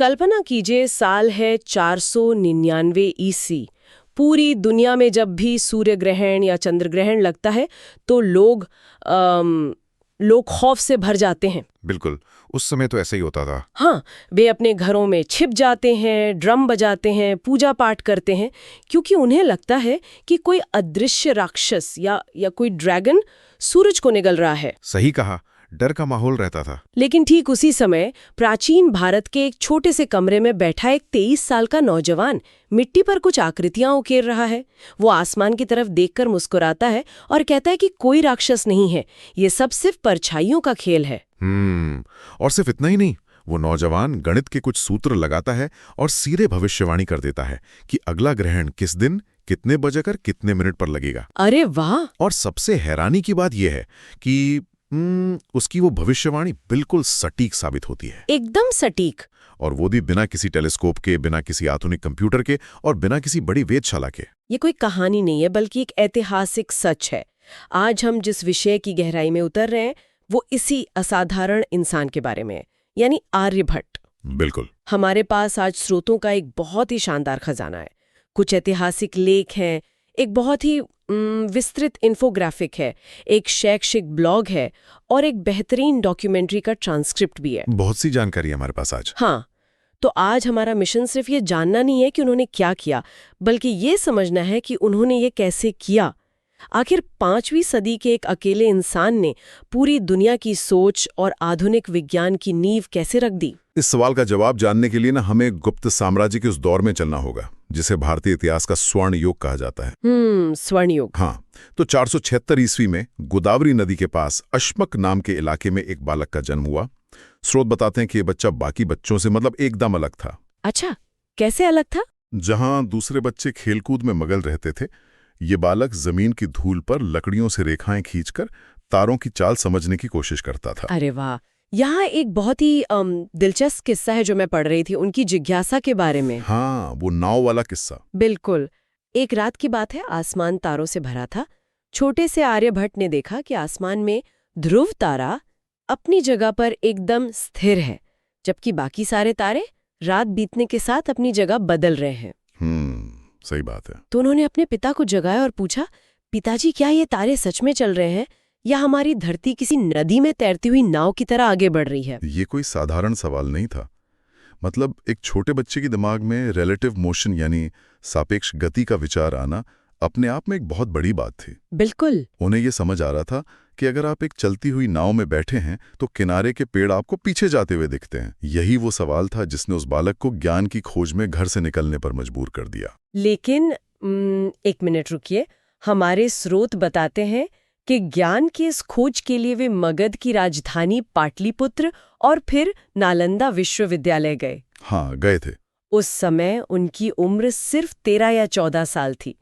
कल्पना कीजिए, साल है 499 ईसी। पूरी दुनिया में जब भी सूर्य ग्रहण या चंद्र ग्रहण लगता है तो लोग खौफ से भर जाते हैं। बिल्कुल, उस समय तो ऐसा ही होता था। हाँ, वे अपने घरों में छिप जाते हैं, ड्रम बजाते हैं, पूजा पाठ करते हैं, क्योंकि उन्हें लगता है कि कोई अदृश्य राक्षस या कोई ड्रैगन सूरज को निगल रहा है। सही कहा, डर का माहौल रहता था। लेकिन ठीक उसी समय प्राचीन भारत के एक छोटे से कमरे में बैठा एक 23 साल का नौजवान मिट्टी पर कुछ आकृतियां उकेर रहा है। वो आसमान की तरफ देखकर मुस्कुराता है और कहता है कि कोई राक्षस नहीं है, ये सब सिर्फ परछाइयों का खेल है। और सिर्फ इतना ही नहीं, वो नौजवान गणित के कुछ सूत्र लगाता है और सीधे भविष्यवाणी कर देता है कि अगला ग्रहण किस दिन, कितने बजे कर कितने मिनट पर लगेगा। अरे वाह! और सबसे हैरानी की बात यह है कि उसकी वो भविष्यवाणी बिल्कुल सटीक साबित होती है। एकदम सटीक। और वो भी बिना किसी टेलीस्कोप के, बिना किसी आधुनिक कंप्यूटर के और बिना किसी बड़ी वेधशाला के। ये कोई कहानी नहीं है, बल्कि एक ऐतिहासिक सच है। आज हम जिस विषय की गहराई में उतर रहे हैं वो इसी असाधारण इंसान के बारे में है, यानी आर्यभट्ट। बिल्कुल। हमारे पास आज स्रोतों का एक बहुत ही शानदार खजाना है। कुछ ऐतिहासिक लेख हैं, एक बहुत ही विस्तृत इन्फोग्राफिक है, एक शैक्षिक ब्लॉग है और एक बेहतरीन डॉक्यूमेंट्री का ट्रांसक्रिप्ट भी है। बहुत सी जानकारी है हमारे पास आज। हाँ, तो आज हमारा मिशन सिर्फ ये जानना नहीं है कि उन्होंने क्या किया, बल्कि ये समझना है कि उन्होंने ये कैसे किया। आखिर 5वीं सदी के एक अकेले इंसान ने पूरी दुनिया की सोच और आधुनिक विज्ञान की नींव कैसे रख दी। इस सवाल का जवाब जानने के लिए हमें गुप्त साम्राज्य के उस दौर में चलना होगा जिसे भारतीय इतिहास का स्वर्ण युग कहा जाता है। स्वर्ण युग। हाँ, तो 476 ईस्वी में गोदावरी नदी के पास अश्मक नाम के इलाके में एक बालक का जन्म हुआ। स्रोत बताते हैं कि ये बच्चा बाकी बच्चों से एकदम अलग था। अच्छा, कैसे अलग था? जहां दूसरे बच्चे खेलकूद में मगन रहते थे, ये बालक जमीन की धूल पर लकड़ियों से रेखाएं खींचकर तारों की चाल समझने की कोशिश करता था। अरे वाह! यहाँ एक बहुत ही दिलचस्प किस्सा है जो मैं पढ़ रही थी, उनकी जिज्ञासा के बारे में। हाँ, वो नाव वाला किस्सा। बिल्कुल। एक रात की बात है, आसमान तारों से भरा था। छोटे से आर्यभट्ट ने देखा कि आसमान में ध्रुव तारा अपनी जगह पर एकदम स्थिर है, जबकि बाकी सारे तारे रात बीतने के साथ अपनी जगह बदल रहे हैं। सही बात है। तो उन्होंने अपने पिता को जगाया और पूछा, पिताजी, क्या ये तारे सच में चल रहे हैं या हमारी धरती किसी नदी में तैरती हुई नाव की तरह आगे बढ़ रही है? ये कोई साधारण सवाल नहीं था। एक छोटे बच्चे के दिमाग में रिलेटिव मोशन यानी सापेक्ष गति का विचार आना अपने आप में एक बहुत बड़ी बात थी। बिल्कुल। उन्हें ये समझ आ रहा था कि अगर आप एक चलती हुई नाव में बैठे हैं तो किनारे के पेड़ आपको पीछे जाते हुए दिखते हैं। यही वो सवाल था जिसने उस बालक को ज्ञान की खोज में घर से निकलने पर मजबूर कर दिया। लेकिन एक मिनट रुकिए, हमारे स्रोत बताते हैं कि ज्ञान की इस खोज के लिए वे मगध की राजधानी पाटलिपुत्र और फिर नालंदा विश्वविद्यालय गए। हाँ, गए थे। उस समय उनकी उम्र सिर्फ 13 या 14 साल थी।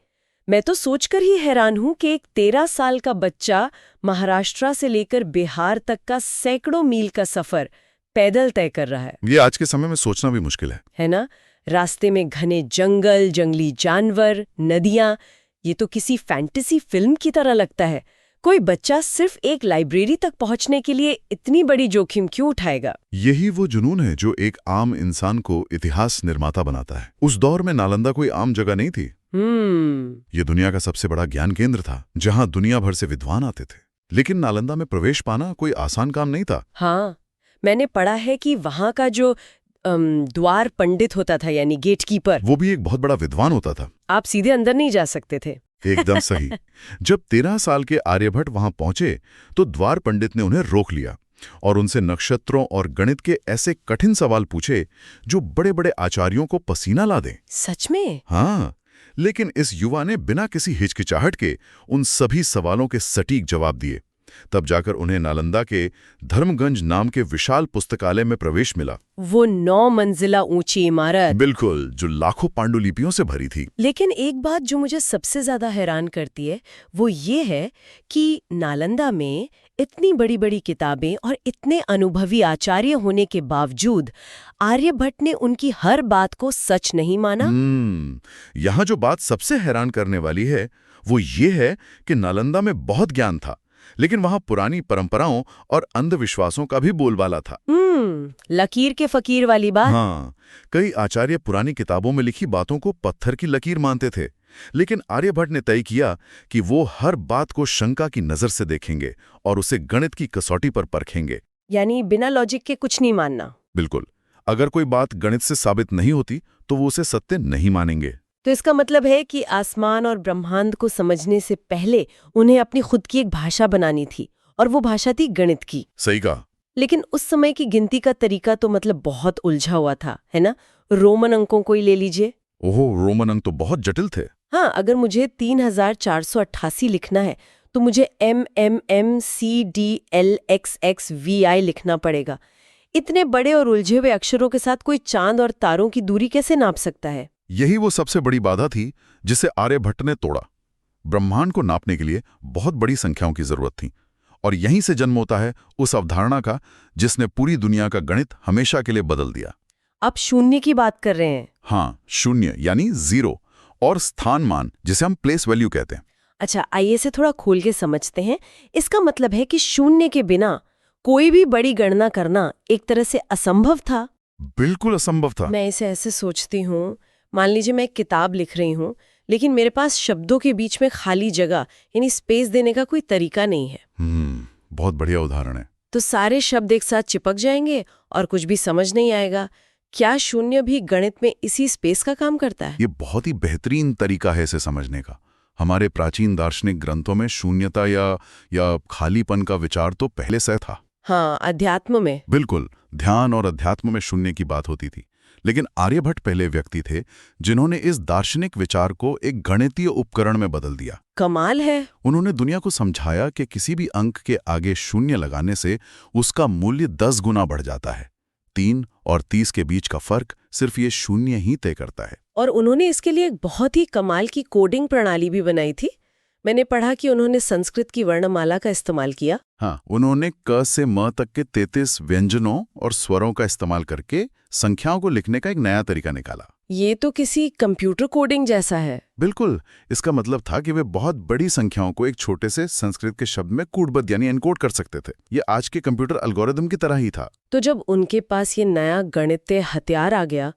मैं तो सोचकर ही हैरान हूं कि एक 13 साल का बच्चा महाराष्ट्र से लेकर बिहार तक का सैकड़ों मील का सफर पैदल तय कर रहा है। ये आज के समय में सोचना भी मुश्किल है ना? रास्ते में घने जंगल, जंगली जानवर, नदियां, ये तो किसी फैंटेसी फिल्म की तरह लगता है। कोई बच्चा सिर्फ एक लाइब्रेरी तक पहुंचने के लिए इतनी बड़ी जोखिम क्यों उठाएगा? यही वो जुनून है जो एक आम इंसान को इतिहास निर्माता बनाता है। उस दौर में नालंदा कोई आम जगह नहीं थी। ये दुनिया का सबसे बड़ा ज्ञान केंद्र था, जहां दुनिया भर से विद्वान आते थे। लेकिन नालंदा में प्रवेश पाना कोई आसान काम नहीं था। हाँ, मैंने पढ़ा है कि वहां का जो द्वार पंडित होता था, यानी गेटकीपर, वो भी एक बहुत बड़ा विद्वान होता था। आप सीधे अंदर नहीं जा सकते थे। एकदम सही। जब 13 साल के आर्यभट्ट वहां पहुंचे तो द्वार पंडित ने उन्हें रोक लिया और उनसे नक्षत्रों और गणित के ऐसे कठिन सवाल पूछे जो बड़े बड़े आचार्यों को पसीना ला दें। सच में? हाँ, लेकिन इस युवा ने बिना किसी हिचकिचाहट के उन सभी सवालों के सटीक जवाब दिए। तब जाकर उन्हें नालंदा के धर्मगंज नाम के विशाल पुस्तकालय में प्रवेश मिला। वो 9 मंजिला ऊंची इमारत। बिल्कुल, जो लाखों पांडुलिपियों से भरी थी। लेकिन एक बात जो मुझे सबसे ज्यादा हैरान करती है वो ये है कि नालंदा में इतनी बड़ी बड़ी किताबें और इतने अनुभवी आचार्य होने के बावजूद आर्यभट्ट ने उनकी हर बात को सच नहीं माना। यहाँ जो बात सबसे हैरान करने वाली है वो ये है कि नालंदा में बहुत ज्ञान था, लेकिन वहां पुरानी परंपराओं और अंधविश्वासों का भी बोलबाला था। लकीर के फकीर वाली बात। हाँ, कई आचार्य पुरानी किताबों में लिखी बातों को पत्थर की लकीर मानते थे, लेकिन आर्यभट्ट ने तय किया कि वो हर बात को शंका की नजर से देखेंगे और उसे गणित की कसौटी पर परखेंगे। यानी बिना लॉजिक के कुछ नहीं मानना। बिल्कुल, अगर कोई बात गणित से साबित नहीं होती तो वो उसे सत्य नहीं मानेंगे। तो इसका मतलब है कि आसमान और ब्रह्मांड को समझने से पहले उन्हें अपनी खुद की एक भाषा बनानी थी, और वो भाषा थी गणित की। सही कहा। लेकिन उस समय की गिनती का तरीका तो मतलब बहुत उलझा हुआ था, है ना? रोमन अंकों को ही ले लीजिए। ओहो, रोमन अंक तो बहुत जटिल थे। हाँ, अगर मुझे 3488 लिखना है तो मुझे MMMCDLXXVI लिखना पड़ेगा। इतने बड़े और उलझे हुए अक्षरों के साथ कोई चांद और तारों की दूरी कैसे नाप सकता है? यही वो सबसे बड़ी बाधा थी जिसे आर्यभट्ट ने तोड़ा। ब्रह्मांड को नापने के लिए बहुत बड़ी संख्याओं की जरूरत थी, और यहीं से जन्म होता है उस अवधारणा का जिसने पूरी दुनिया का गणित हमेशा के लिए बदल दिया। आप शून्य की बात कर रहे हैं? हाँ, शून्य यानी जीरो, और स्थान मान जिसे हम प्लेस वैल्यू कहते हैं। अच्छा, आइए इसे थोड़ा खोल के समझते हैं। इसका मतलब है कि शून्य के बिना कोई भी बड़ी गणना करना एक तरह से असंभव था। बिल्कुल असंभव था। मैं इसे ऐसे सोचती हूँ, मान लीजिए मैं एक किताब लिख रही हूँ, लेकिन मेरे पास शब्दों के बीच में खाली जगह यानी स्पेस देने का कोई तरीका नहीं है। बहुत बढ़िया उदाहरण है। तो सारे शब्द एक साथ चिपक जाएंगे और कुछ भी समझ नहीं आएगा। क्या शून्य भी गणित में इसी स्पेस का काम करता है? ये बहुत ही बेहतरीन तरीका है इसे समझने का। हमारे प्राचीन दार्शनिक ग्रंथों में शून्यता या खालीपन का विचार तो पहले से था। हाँ, अध्यात्म में। बिल्कुल, ध्यान और अध्यात्म में शून्य की बात होती थी। लेकिन आर्यभट्ट पहले व्यक्ति थे जिन्होंने इस दार्शनिक विचार को एक गणितीय उपकरण में बदल दिया। कमाल है। उन्होंने दुनिया को समझाया कि किसी भी अंक के आगे शून्य लगाने से उसका मूल्य 10 गुना बढ़ जाता है। 3 और 30 के बीच का फर्क सिर्फ ये शून्य ही तय करता है। और उन्होंने इसके लिए एक बहुत ही कमाल की कोडिंग प्रणाली भी बनाई थी। मैंने पढ़ा कि उन्होंने संस्कृत की वर्णमाला का इस्तेमाल किया। हाँ, उन्होंने क से म तक के 33 व्यंजनों और स्वरों का इस्तेमाल करके संख्याओं को लिखने का एक नया तरीका निकाला। ये तो किसी कंप्यूटर कोडिंग जैसा है। बिल्कुल, इसका मतलब था कि वे बहुत बड़ी संख्याओं को एक छोटे से संस्कृत के शब्द में कूटबद्ध यानी एनकोड कर सकते थे। ये आज के कंप्यूटर एल्गोरिदम की तरह ही था। तो जब उनके पास ये नया गणितीय हथियार आ गया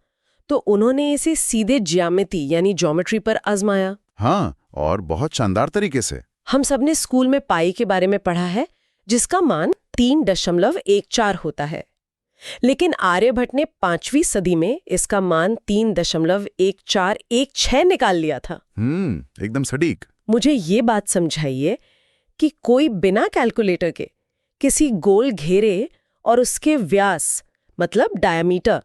तो उन्होंने इसे सीधे ज्यामिति यानी ज्योमेट्री पर आजमाया। हाँ, और बहुत शानदार तरीके से। हम सबने स्कूल में पाई के बारे में पढ़ा है, जिसका मान 3.14 होता है। लेकिन आर्यभट्ट ने 5वीं सदी में इसका मान 3.1416 निकाल लिया था। एकदम सटीक। मुझे ये बात समझाइए कि कोई बिना कैलकुलेटर के किसी गोल घेरे और उसके व्यास मतलब डायमीटर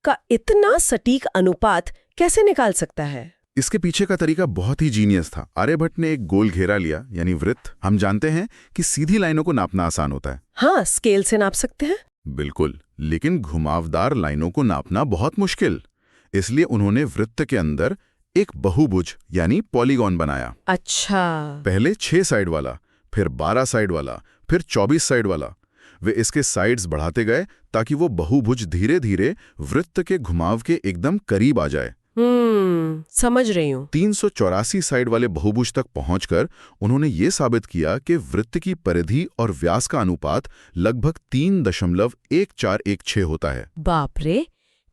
का इतना सटीक अनुपात कैसे निकाल सकता है? इसके पीछे का तरीका बहुत ही जीनियस था। आर्यभट्ट ने एक गोल घेरा लिया यानी वृत्त। हम जानते हैं कि सीधी लाइनों को नापना आसान होता है। हाँ, स्केल से नाप सकते हैं। बिल्कुल, लेकिन घुमावदार लाइनों को नापना बहुत मुश्किल। इसलिए उन्होंने वृत्त के अंदर एक बहुभुज यानी पॉलीगॉन बनाया। अच्छा। पहले 6 साइड वाला, फिर 12 साइड वाला, फिर 24 साइड वाला। वे इसके साइड्स बढ़ाते गए ताकि वो बहुभुज धीरे धीरे वृत्त के घुमाव के एकदम करीब आ जाए। समझ रही हूँ। 384 साइड वाले बहुभुज तक पहुंचकर उन्होंने ये साबित किया कि वृत्त की परिधि और व्यास का अनुपात लगभग 3.1416 होता है। बाप रे,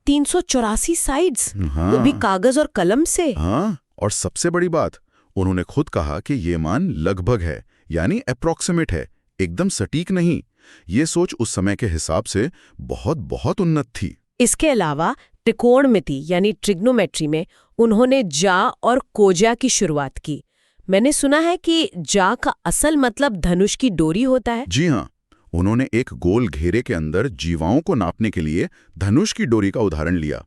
384 साइड्स, हाँ। वो भी कागज और कलम से। हाँ, और सबसे बड़ी बात, उन्होंने खुद कहा कि ये मान लगभग है यानी अप्रॉक्सिमेट है, एकदम सटीक नहीं। ये सोच उस समय के हिसाब से बहुत बहुत उन्नत थी। इसके अलावा त्रिकोणमिति यानी ट्रिग्नोमेट्री में उन्होंने जा और कोजा की शुरुआत की। मैंने सुना है कि जा का असल मतलब धनुष की डोरी होता है। जी हाँ, उन्होंने एक गोल घेरे के अंदर जीवाओं को नापने के लिए धनुष की डोरी का उदाहरण लिया।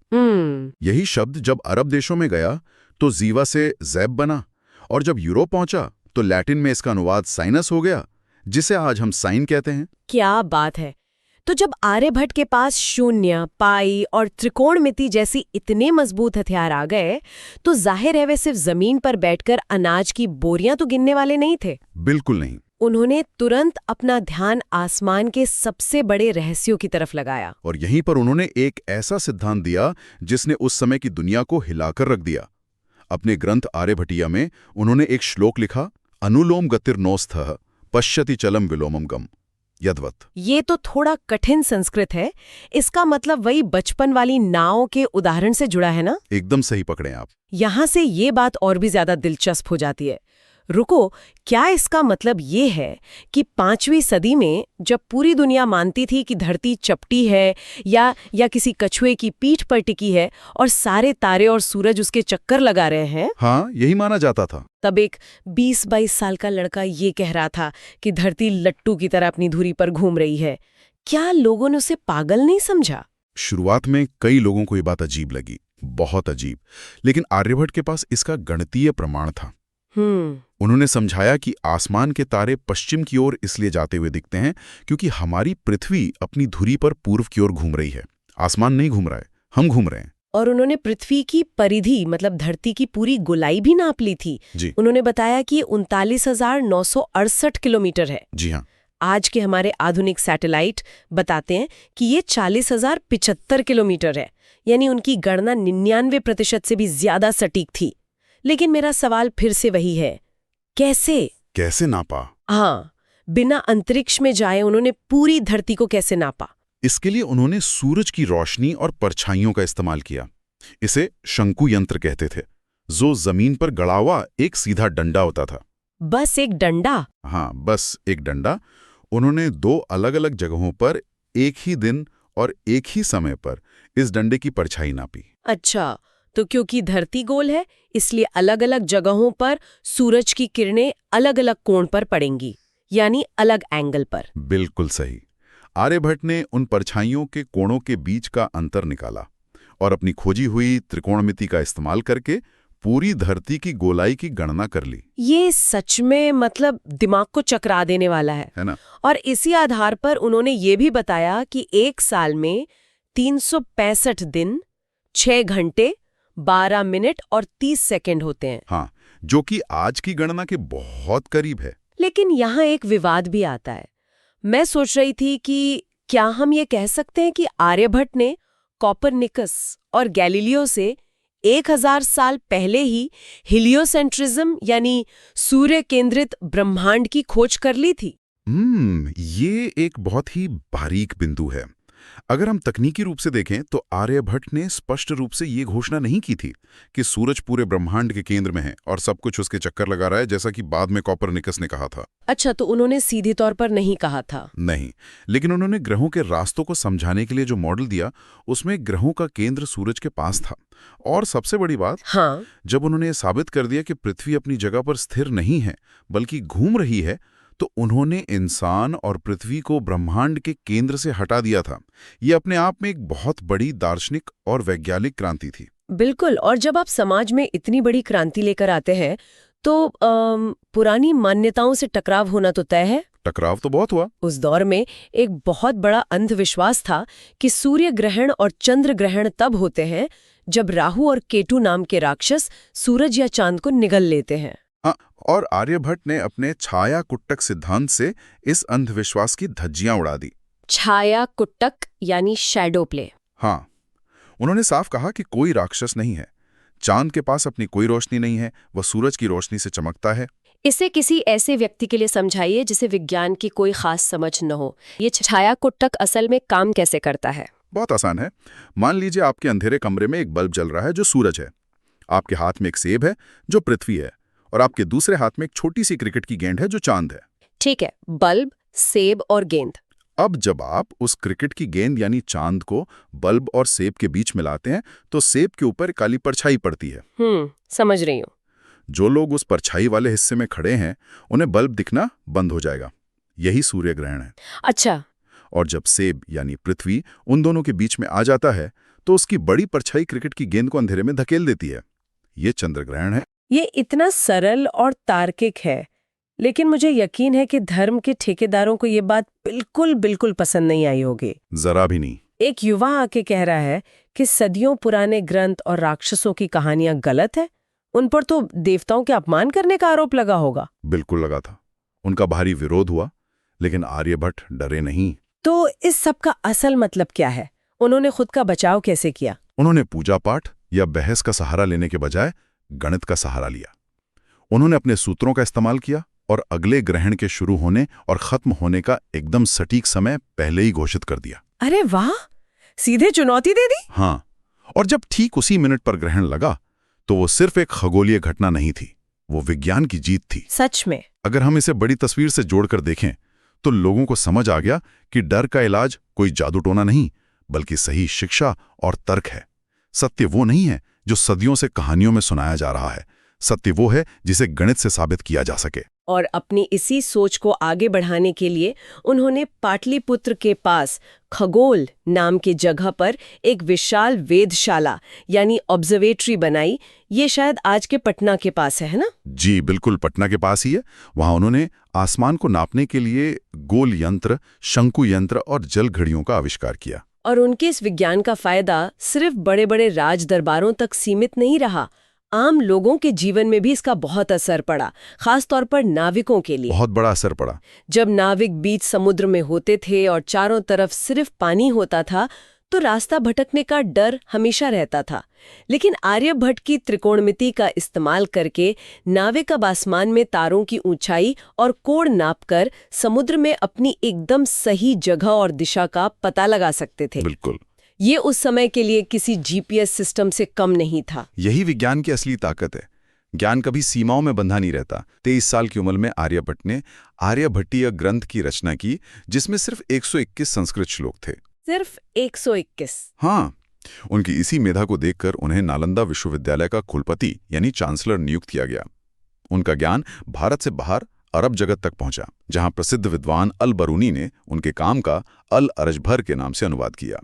यही शब्द जब अरब देशों में गया तो जीवा से जैब बना, और जब यूरोप पहुंचा तो लैटिन में इसका अनुवाद साइनस हो गया, जिसे आज हम साइन कहते हैं। क्या बात है। तो जब आर्यभट्ट के पास शून्य, पाई और त्रिकोणमिति जैसी इतने मजबूत हथियार आ गए तो जाहिर है वे सिर्फ जमीन पर बैठकर अनाज की बोरियां तो गिनने वाले नहीं थे। बिल्कुल नहीं। उन्होंने तुरंत अपना ध्यान आसमान के सबसे बड़े रहस्यों की तरफ लगाया। और यहीं पर उन्होंने एक ऐसा सिद्धांत दिया जिसने उस समय की दुनिया को हिलाकर रख दिया। अपने ग्रंथ आर्यभटीय में उन्होंने एक श्लोक लिखा, अनुलोम गतिर्नौस्थः पश्यति चलम विलोमम गम यद्वत। ये तो थोड़ा कठिन संस्कृत है। इसका मतलब वही बचपन वाली नाव के उदाहरण से जुड़ा है ना? एकदम सही पकड़े आप। यहां से ये बात और भी ज्यादा दिलचस्प हो जाती है। रुको, क्या इसका मतलब ये है कि 5वीं सदी में जब पूरी दुनिया मानती थी कि धरती चपटी है या किसी कछुए की पीठ पर टिकी है और सारे तारे और सूरज उसके चक्कर लगा रहे हैं, हाँ, यही माना जाता था। तब एक 20-22 साल का लड़का ये कह रहा था कि धरती लट्टू की तरह अपनी धुरी पर घूम रही है। क्या लोगों ने उसे पागल नहीं समझा? शुरुआत में कई लोगों को ये बात अजीब लगी, बहुत अजीब। लेकिन आर्यभट्ट के पास इसका गणितीय प्रमाण था। उन्होंने समझाया कि आसमान के तारे पश्चिम की ओर इसलिए जाते हुए दिखते हैं क्योंकि हमारी पृथ्वी अपनी धुरी पर पूर्व की ओर घूम रही है। आसमान नहीं घूम रहा है, हम घूम रहे हैं। और उन्होंने पृथ्वी की परिधि मतलब धरती की पूरी गोलाई भी नाप ली थी। जी। उन्होंने बताया कि 39,968 किलोमीटर है। जी हाँ। आज के हमारे आधुनिक सैटेलाइट बताते हैं कि ये 40,075 किलोमीटर है, यानी उनकी गणना 99% से भी ज्यादा सटीक थी। लेकिन मेरा सवाल फिर से वही है, कैसे नापा? हाँ, बिना अंतरिक्ष में जाए उन्होंने पूरी धरती को कैसे नापा? इसके लिए उन्होंने सूरज की रोशनी और परछाइयों का इस्तेमाल किया। इसे शंकु यंत्र कहते थे, जो जमीन पर गड़ा हुआ एक सीधा डंडा होता था। बस एक डंडा? हाँ, बस एक डंडा। उन्होंने 2 अलग-अलग जगहों पर एक ही दिन और एक ही समय पर इस डंडे की परछाई नापी। अच्छा, तो क्योंकि धरती गोल है इसलिए अलग-अलग जगहों पर सूरज की किरणें अलग-अलग कोण पर पड़ेंगी, यानी अलग एंगल पर। बिल्कुल सही। आर्यभट्ट ने उन परछाइयों के कोणों के बीच का अंतर निकाला और अपनी खोजी हुई त्रिकोणमिति का इस्तेमाल करके पूरी धरती की गोलाई की गणना कर ली। ये सच में मतलब दिमाग को चकरा देने वाला है ना? और इसी आधार पर उन्होंने ये भी बताया कि एक साल में 365 दिन, 6 घंटे, 12 मिनट और 30 सेकंड होते हैं। हाँ, जो कि आज की गणना के बहुत करीब है। लेकिन यहाँ एक विवाद भी आता है। मैं सोच रही थी कि क्या हम ये कह सकते हैं कि आर्यभट्ट ने कोपरनिकस और गैलीलियो से 1000 साल पहले ही हीलियोसेंट्रिज्म यानी सूर्य केंद्रित ब्रह्मांड की खोज कर ली थी? ये एक बहुत ही बारीक बिंदु है। अगर हम तकनीकी रूप से देखें तो आर्यभट्ट ने स्पष्ट रूप से ये घोषणा नहीं की थी कि सूरज पूरे ब्रह्मांड के केंद्र में है और सब कुछ उसके चक्कर लगा रहा है, जैसा कि बाद में कोपरनिकस ने कहा था। अच्छा, तो उन्होंने सीधे तौर पर नहीं कहा था? नहीं, लेकिन उन्होंने ग्रहों के रास्तों को समझाने के लिए जो मॉडल दिया उसमें ग्रहों का केंद्र सूरज के पास था। और सबसे बड़ी बात, हाँ, जब उन्होंने ये साबित कर दिया कि पृथ्वी अपनी जगह पर स्थिर नहीं है बल्कि घूम रही है, तो उन्होंने इंसान और पृथ्वी को ब्रह्मांड के केंद्र से हटा दिया था। ये अपने आप में एक बहुत बड़ी दार्शनिक और वैज्ञानिक क्रांति थी। बिल्कुल। और जब आप समाज में इतनी बड़ी क्रांति लेकर आते हैं तो पुरानी मान्यताओं से टकराव होना तो तय है। टकराव तो बहुत हुआ। उस दौर में एक बहुत बड़ा अंधविश्वास था कि सूर्य ग्रहण और चंद्र ग्रहण तब होते हैं जब राहु और केतु नाम के राक्षस सूरज या चांद को निगल लेते हैं। और आर्यभट्ट ने अपने छाया कुट्टक सिद्धांत से इस अंधविश्वास की धज्जियां उड़ा दी। छाया कुट्टक यानी शैडो प्ले। हाँ, उन्होंने साफ कहा कि कोई राक्षस नहीं है, चांद के पास अपनी कोई रोशनी नहीं है, वह सूरज की रोशनी से चमकता है। इसे किसी ऐसे व्यक्ति के लिए समझाइए जिसे विज्ञान की कोई खास समझ न हो। ये छाया कुट्टक असल में काम कैसे करता है? बहुत आसान है। मान लीजिए आपके अंधेरे कमरे में एक बल्ब जल रहा है जो सूरज है, आपके हाथ में एक सेब है जो पृथ्वी है, और आपके दूसरे हाथ में एक छोटी सी क्रिकेट की गेंद है जो चांद है। ठीक है, बल्ब, सेब और गेंद। अब जब आप उस क्रिकेट की गेंद यानी चांद को बल्ब और सेब के बीच मिलाते हैं तो सेब के ऊपर काली परछाई पड़ती है। समझ रही हूँ। जो लोग उस परछाई वाले हिस्से में खड़े हैं उन्हें बल्ब दिखना बंद हो जाएगा। यही सूर्य ग्रहण है। अच्छा। और जब सेब यानी पृथ्वी उन दोनों के बीच में आ जाता है तो उसकी बड़ी परछाई क्रिकेट की गेंद को अंधेरे में धकेल देती है। ये चंद्र ग्रहण है। ये इतना सरल और तार्किक है, लेकिन मुझे यकीन है कि धर्म के ठेकेदारों को ये बात बिल्कुल पसंद नहीं आई होगी। जरा भी नहीं। एक युवा आके कह रहा है कि सदियों पुराने ग्रंथ और राक्षसों की कहानियां गलत है, उन पर तो देवताओं के अपमान करने का आरोप लगा होगा। बिल्कुल लगा था। उनका भारी विरोध हुआ, लेकिन आर्यभट्ट डरे नहीं। तो इस सब का असल मतलब क्या है? उन्होंने खुद का बचाव कैसे किया? उन्होंने पूजा पाठ या बहस का सहारा लेने के बजाय गणित का सहारा लिया। उन्होंने अपने सूत्रों का इस्तेमाल किया और अगले ग्रहण के शुरू होने और खत्म होने का एकदम सटीक समय पहले ही घोषित कर दिया। अरे वाह, सीधे चुनौती दे दी। हाँ, और जब ठीक उसी मिनट पर ग्रहण लगा तो वो सिर्फ एक खगोलीय घटना नहीं थी, वो विज्ञान की जीत थी। सच में। अगर हम इसे बड़ी तस्वीर से जोड़कर देखें तो लोगों को समझ आ गया कि डर का इलाज कोई जादू टोना नहीं, बल्कि सही शिक्षा और तर्क है। सत्य वो नहीं है जो सदियों से कहानियों में सुनाया जा रहा है, सत्य वो है जिसे गणित से साबित किया जा सके। और अपनी इसी सोच को आगे बढ़ाने के लिए उन्होंने पाटलिपुत्र के पास खगोल नाम की जगह पर एक विशाल वेधशाला यानी ऑब्जर्वेटरी बनाई। ये शायद आज के पटना के पास है ना? जी बिल्कुल, पटना के पास ही है। वहां उन्होंने आसमान को नापने के लिए गोल यंत्र, शंकु यंत्र और जल घड़ियों का आविष्कार किया। और उनके इस विज्ञान का फायदा सिर्फ बड़े बड़े राज दरबारों तक सीमित नहीं रहा, आम लोगों के जीवन में भी इसका बहुत असर पड़ा, खास तौर पर नाविकों के लिए। बहुत बड़ा असर पड़ा। जब नाविक बीच समुद्र में होते थे और चारों तरफ सिर्फ पानी होता था तो रास्ता भटकने का डर हमेशा रहता था। लेकिन आर्यभट्ट की त्रिकोणमिति का इस्तेमाल करके नाविक अब आसमान में तारों की ऊंचाई और कोण नापकर समुद्र में अपनी एकदम सही जगह और दिशा का पता लगा सकते थे। बिल्कुल। ये उस समय के लिए किसी जीपीएस सिस्टम से कम नहीं था। यही विज्ञान की असली ताकत है। ज्ञान कभी सीमाओं में बंधा नहीं रहता। 23 साल की उम्र में आर्यभट्ट ने आर्यभट्टीय ग्रंथ की रचना की, जिसमें सिर्फ 121 संस्कृत श्लोक थे। सिर्फ 121? हाँ, उनकी इसी मेधा को देखकर उन्हें नालंदा विश्वविद्यालय का कुलपति यानी चांसलर नियुक्त किया गया। उनका ज्ञान भारत से बाहर अरब जगत तक पहुंचा, जहां प्रसिद्ध विद्वान अल बरूनी ने उनके काम का अल अरजभर के नाम से अनुवाद किया।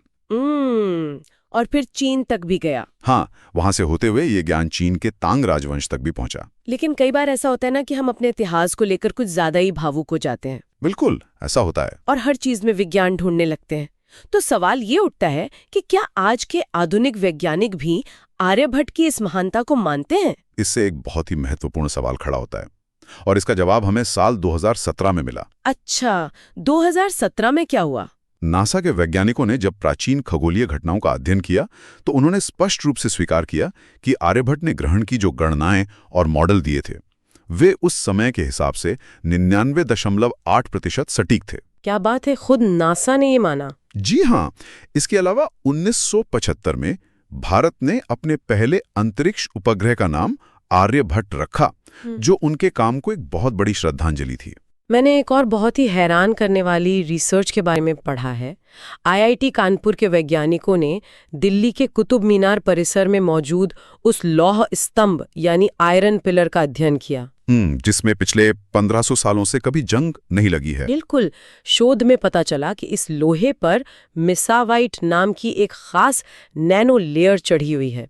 और फिर चीन तक भी गया। हाँ, वहां से होते हुए ये ज्ञान चीन के तांग राजवंश तक भी पहुंचा। लेकिन कई बार ऐसा होता है ना कि हम अपने इतिहास को लेकर कुछ ज्यादा ही भावुक हो जाते हैं। बिल्कुल, ऐसा होता है। और हर चीज में विज्ञान ढूंढने लगते हैं। तो सवाल ये उठता है कि क्या आज के आधुनिक वैज्ञानिक भी आर्यभट्ट की इस महानता को मानते हैं? इससे एक बहुत ही महत्वपूर्ण सवाल खड़ा होता है, और इसका जवाब हमें साल 2017 में मिला। अच्छा, 2017 में क्या हुआ? नासा के वैज्ञानिकों ने जब प्राचीन खगोलीय घटनाओं का अध्ययन किया तो उन्होंने स्पष्ट रूप से स्वीकार किया कि आर्यभट्ट ने ग्रहण की जो गणनाएं और मॉडल दिए थे वे उस समय के हिसाब से 99.8% सटीक थे। क्या बात है, खुद नासा ने ये माना? जी हाँ। इसके अलावा 1975 में भारत ने अपने पहले अंतरिक्ष उपग्रह का नाम आर्यभट्ट रखा, जो उनके काम को एक बहुत बड़ी श्रद्धांजलि थी। मैंने एक और बहुत ही हैरान करने वाली रिसर्च के बारे में पढ़ा है। आईआईटी कानपुर के वैज्ञानिकों ने दिल्ली के कुतुब मीनार परिसर में मौजूद उस लौह स्तंभ यानी आयरन पिलर का अध्ययन किया, जिसमें पिछले 1500 सालों से कभी जंग नहीं लगी है। बिल्कुल। शोध में पता चला कि इस लोहे पर मिसावाइट नाम की एक खास नैनो लेयर चढ़ी हुई है।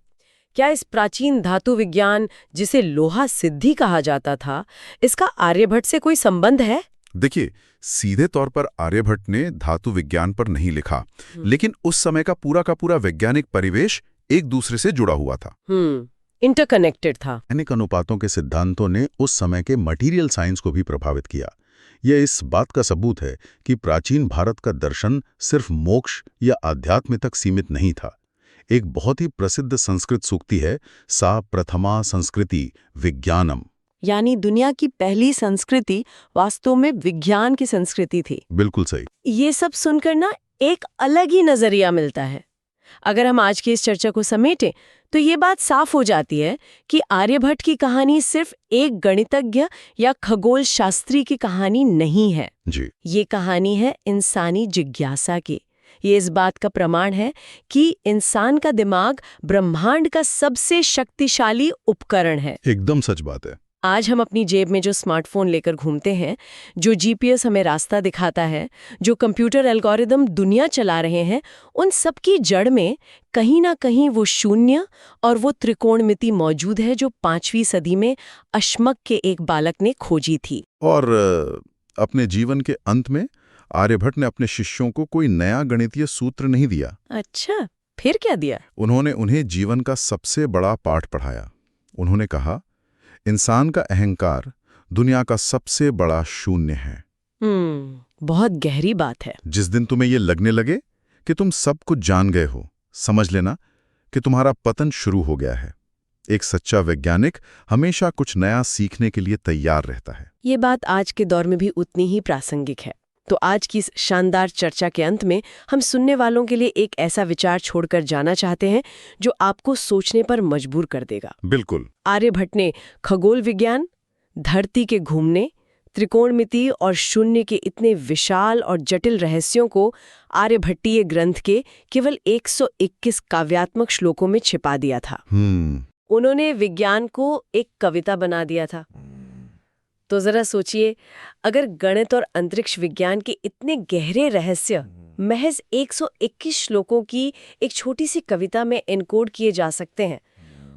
क्या इस प्राचीन धातु विज्ञान, जिसे लोहा सिद्धि कहा जाता था, इसका आर्यभट्ट से कोई संबंध है? देखिए, सीधे तौर पर आर्यभट्ट ने धातु विज्ञान पर नहीं लिखा, लेकिन उस समय का पूरा वैज्ञानिक परिवेश एक दूसरे से जुड़ा हुआ था। इंटरकनेक्टेड था। अनेक अनुपातों के सिद्धांतों ने उस समय के मटेरियल साइंस को भी प्रभावित किया। यह इस बात का सबूत है कि प्राचीन भारत का दर्शन सिर्फ मोक्ष या आध्यात्म तक सीमित नहीं था। एक बहुत ही प्रसिद्ध संस्कृत सूक्ति है, सा प्रथमा संस्कृति विज्ञानम, यानी दुनिया की पहली संस्कृति वास्तव में विज्ञान की संस्कृति थी। बिल्कुल सही। ये सब सुनकर ना एक अलग ही नजरिया मिलता है। अगर हम आज की इस चर्चा को समेटें तो ये बात साफ हो जाती है कि आर्यभट्ट की कहानी सिर्फ एक गणितज्ञ या खगोल शास्त्री की कहानी नहीं है जी। ये कहानी है इंसानी जिज्ञासा की। ये इस बात का प्रमाण है कि इंसान का दिमाग ब्रह्मांड का सबसे शक्तिशाली उपकरण है। एकदम सच बात है। आज हम अपनी जेब में जो स्मार्टफोन लेकर घूमते हैं, जो जीपीएस हमें रास्ता दिखाता है, जो कंप्यूटर एल्गोरिदम दुनिया चला रहे हैं, उन सब की जड़ में कहीं ना कहीं वो शून्य और वो त्रिकोणमिति मौजूद है जो 5वीं सदी में अश्मक के एक बालक ने खोजी थी। और अपने जीवन के अंत में आर्यभट्ट ने अपने शिष्यों को कोई नया गणितीय सूत्र नहीं दिया। अच्छा, फिर क्या दिया? उन्होंने उन्हें जीवन का सबसे बड़ा पाठ पढ़ाया। उन्होंने कहा, इंसान का अहंकार दुनिया का सबसे बड़ा शून्य है। बहुत गहरी बात है। जिस दिन तुम्हें ये लगने लगे कि तुम सब कुछ जान गए हो, समझ लेना कि तुम्हारा पतन शुरू हो गया है। एक सच्चा वैज्ञानिक हमेशा कुछ नया सीखने के लिए तैयार रहता है। ये बात आज के दौर में भी उतनी ही प्रासंगिक है। तो आज की इस शानदार चर्चा के अंत में हम सुनने वालों के लिए एक ऐसा विचार छोड़कर जाना चाहते हैं जो आपको सोचने पर मजबूर कर देगा। बिल्कुल। आर्यभट्ट ने खगोल विज्ञान, धरती के घूमने, त्रिकोणमिति और शून्य के इतने विशाल और जटिल रहस्यों को आर्यभट्टीय ग्रंथ के केवल 121 काव्यात्मक श्लोकों में छिपा दिया था। उन्होंने विज्ञान को एक कविता बना दिया था। तो जरा सोचिए, अगर गणित और अंतरिक्ष विज्ञान के इतने गहरे रहस्य महज 121 श्लोकों की एक छोटी सी कविता में एनकोड किए जा सकते हैं,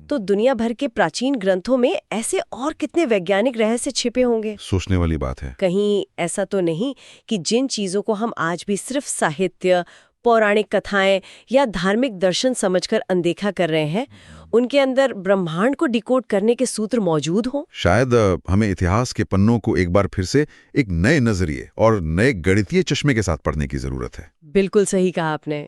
तो दुनिया भर के प्राचीन ग्रंथों में ऐसे और कितने वैज्ञानिक रहस्य छिपे होंगे। सोचने वाली बात है। कहीं ऐसा तो नहीं कि जिन चीजों को हम आज भी सिर्फ साहित्य, पौराणिक कथाएं या धार्मिक दर्शन समझकर अनदेखा कर रहे हैं, उनके अंदर ब्रह्मांड को डिकोड करने के सूत्र मौजूद हों। शायद हमें इतिहास के पन्नों को एक बार फिर से एक नए नजरिए और नए गणितीय चश्मे के साथ पढ़ने की जरूरत है। बिल्कुल सही कहा आपने।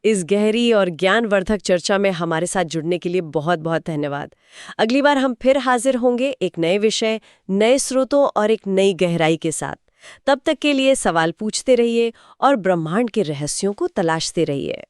इस गहरी और ज्ञानवर्धक चर्चा में हमारे साथ जुड़ने के लिए बहुत बहुत धन्यवाद। अगली बार हम फिर हाजिर होंगे एक नए विषय, नए स्रोतों और एक नई गहराई के साथ। तब तक के लिए सवाल पूछते रहिए और ब्रह्मांड के रहस्यों को तलाशते रहिए।